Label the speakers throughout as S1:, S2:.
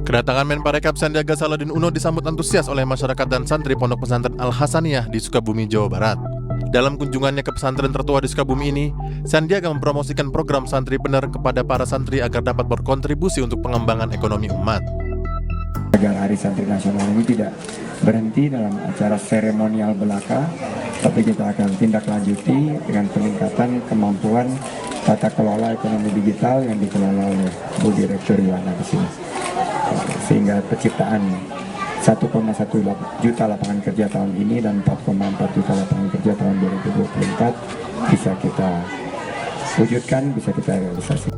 S1: Kedatangan Menparekraf Sandiaga Salahuddin Uno disambut antusias oleh masyarakat dan santri Pondok Pesantren Al-Hasaniyah di Sukabumi, Jawa Barat. Dalam kunjungannya ke pesantren tertua di Sukabumi ini, Sandiaga mempromosikan program santri benar kepada para santri agar dapat berkontribusi untuk pengembangan ekonomi umat.
S2: Agar Hari Santri Nasional ini tidak berhenti dalam acara seremonial belaka, tapi kita akan tindak lanjuti dengan peningkatan kemampuan tata kelola ekonomi digital yang dikelola oleh Bu Direktur Yuwana di sini. Sehingga penciptaan 1,1 juta lapangan kerja tahun ini dan 4,4 juta lapangan kerja tahun 2024 bisa kita wujudkan, bisa kita realisasi.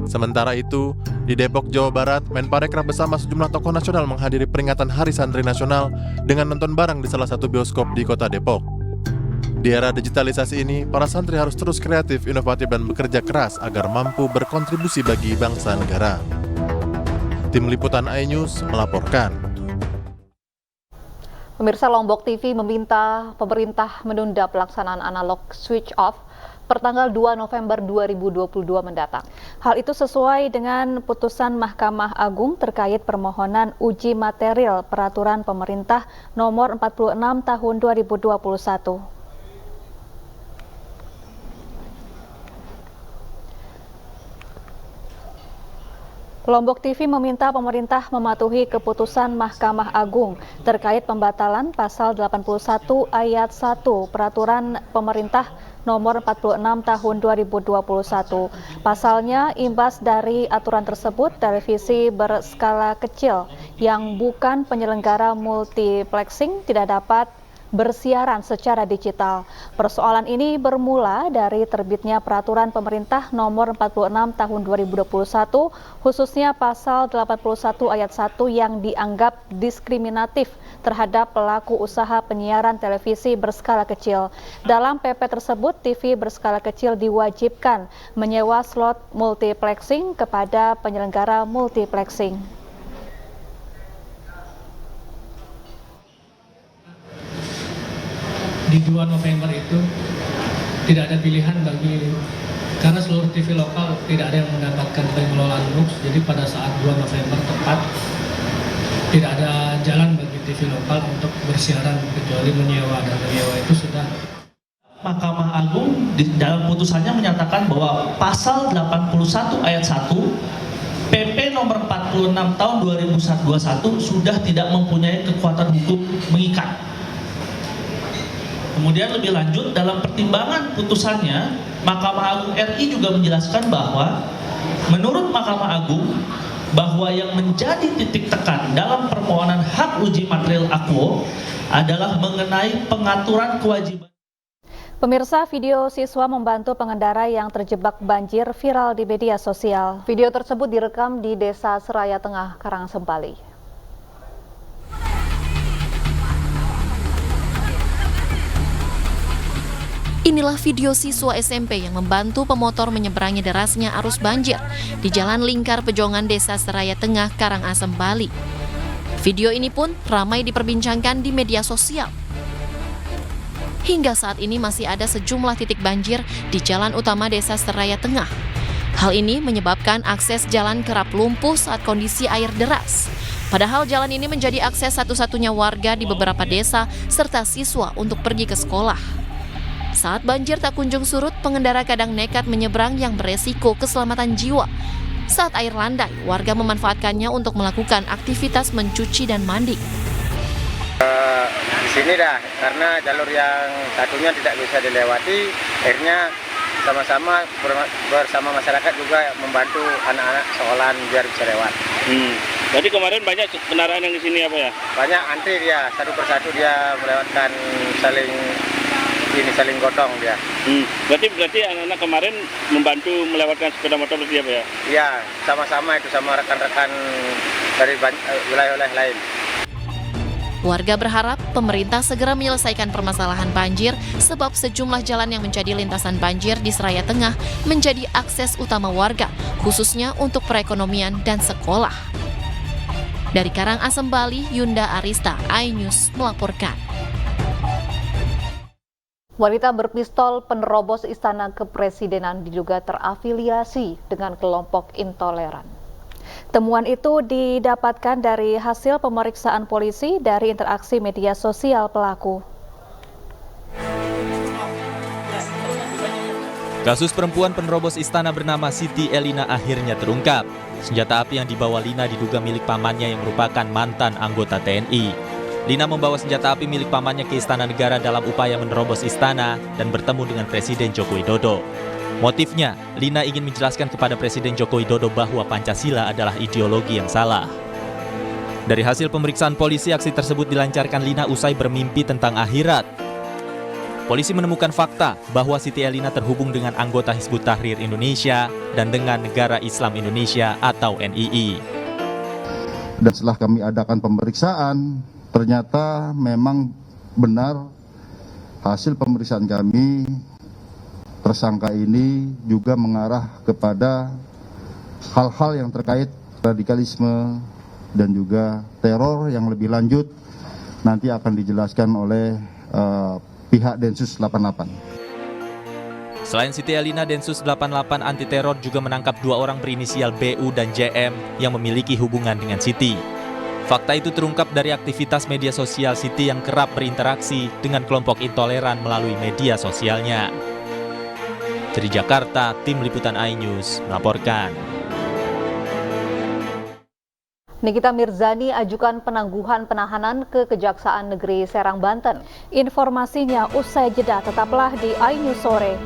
S1: Sementara itu, di Depok, Jawa Barat, Menparekraf bersama sejumlah tokoh nasional menghadiri peringatan Hari Santri Nasional dengan nonton bareng di salah satu bioskop di kota Depok. Di era digitalisasi ini, para santri harus terus kreatif, inovatif, dan bekerja keras agar mampu berkontribusi bagi bangsa negara. Tim Liputan iNews melaporkan.
S3: Pemirsa, Lombok TV meminta pemerintah menunda pelaksanaan analog switch off pertanggal 2 November 2022 mendatang. Hal itu sesuai dengan putusan Mahkamah Agung terkait permohonan uji material peraturan pemerintah nomor 46 tahun 2021. Lombok TV meminta pemerintah mematuhi keputusan Mahkamah Agung terkait pembatalan pasal 81 ayat 1 peraturan pemerintah nomor 46 tahun 2021. Pasalnya, imbas dari aturan tersebut, televisi berskala kecil yang bukan penyelenggara multiplexing tidak dapat bersiaran secara digital. Persoalan ini bermula dari terbitnya peraturan pemerintah nomor 46 tahun 2021, khususnya pasal 81 ayat 1 yang dianggap diskriminatif terhadap pelaku usaha penyiaran televisi berskala kecil. Dalam PP tersebut, TV berskala kecil diwajibkan menyewa slot multiplexing kepada penyelenggara multiplexing.
S4: Di 2 November itu tidak ada pilihan karena seluruh TV lokal tidak ada yang mendapatkan pengelolaan MUX, jadi pada saat 2 November tepat tidak ada jalan bagi TV lokal untuk bersiaran kecuali menyewa, dan menyewa itu sudah.
S5: Mahkamah Agung di dalam putusannya menyatakan bahwa pasal 81 ayat 1 PP nomor 46 tahun 2021 sudah tidak mempunyai kekuatan hukum mengikat. Kemudian lebih lanjut, dalam pertimbangan putusannya, Mahkamah Agung RI juga menjelaskan bahwa menurut Mahkamah Agung bahwa yang menjadi titik tekan dalam permohonan hak uji material Aquo adalah mengenai pengaturan kewajiban.
S3: Pemirsa, video siswa membantu pengendara yang terjebak banjir viral di media sosial. Video tersebut direkam di Desa Seraya Tengah, Karangasem, Bali.
S6: Inilah video siswa SMP yang membantu pemotor menyeberangi derasnya arus banjir di Jalan Lingkar Pejongan Desa Seraya Tengah, Karangasem, Bali. Video ini pun ramai diperbincangkan di media sosial. Hingga saat ini masih ada sejumlah titik banjir di jalan utama Desa Seraya Tengah. Hal ini menyebabkan akses jalan kerap lumpuh saat kondisi air deras. Padahal jalan ini menjadi akses satu-satunya warga di beberapa desa serta siswa untuk pergi ke sekolah. Saat banjir tak kunjung surut, pengendara kadang nekat menyeberang yang beresiko keselamatan jiwa. Saat air landai, warga memanfaatkannya untuk melakukan aktivitas mencuci dan mandi.
S7: Di sini dah, karena jalur yang satunya tidak bisa dilewati, akhirnya sama-sama bersama masyarakat juga membantu anak-anak sekolahan biar bisa lewat.
S8: Jadi kemarin banyak kendaraan yang di sini apa ya?
S7: Banyak antri dia, satu persatu dia melewatkan saling gotong dia.
S8: Berarti anak-anak kemarin membantu melewatkan sepeda motor berarti apa ya?
S7: Iya, sama-sama itu sama rekan-rekan dari wilayah-wilayah lain.
S6: Warga berharap pemerintah segera menyelesaikan permasalahan banjir sebab sejumlah jalan yang menjadi lintasan banjir di Seraya Tengah menjadi akses utama warga, khususnya untuk perekonomian dan sekolah. Dari Karangasem, Bali, Yunda Arista, iNews melaporkan.
S3: Wanita berpistol penerobos istana kepresidenan diduga terafiliasi dengan kelompok intoleran. Temuan itu didapatkan dari hasil pemeriksaan polisi dari interaksi media sosial pelaku.
S9: Kasus perempuan penerobos istana bernama Siti Elina akhirnya terungkap. Senjata api yang dibawa Lina diduga milik pamannya yang merupakan mantan anggota TNI. Lina membawa senjata api milik pamannya ke Istana Negara dalam upaya menerobos istana dan bertemu dengan Presiden Joko Widodo. Motifnya, Lina ingin menjelaskan kepada Presiden Joko Widodo bahwa Pancasila adalah ideologi yang salah. Dari hasil pemeriksaan polisi, aksi tersebut dilancarkan Lina usai bermimpi tentang akhirat. Polisi menemukan fakta bahwa Siti Elina terhubung dengan anggota Hizbut Tahrir Indonesia dan dengan Negara Islam Indonesia atau NII.
S10: Dan setelah kami adakan pemeriksaan, ternyata memang benar hasil pemeriksaan kami, tersangka ini juga mengarah kepada hal-hal yang terkait radikalisme dan juga teror yang lebih lanjut, nanti akan dijelaskan oleh pihak Densus 88.
S9: Selain Siti Elina, Densus 88 anti teror juga menangkap 2 orang berinisial BU dan JM yang memiliki hubungan dengan Siti. Fakta itu terungkap dari aktivitas media sosial Siti yang kerap berinteraksi dengan kelompok intoleran melalui media sosialnya. Dari Jakarta, Tim Liputan iNews melaporkan.
S3: Nikita Mirzani ajukan penangguhan penahanan ke Kejaksaan Negeri Serang, Banten. Informasinya usai jeda, tetaplah di iNews Sore.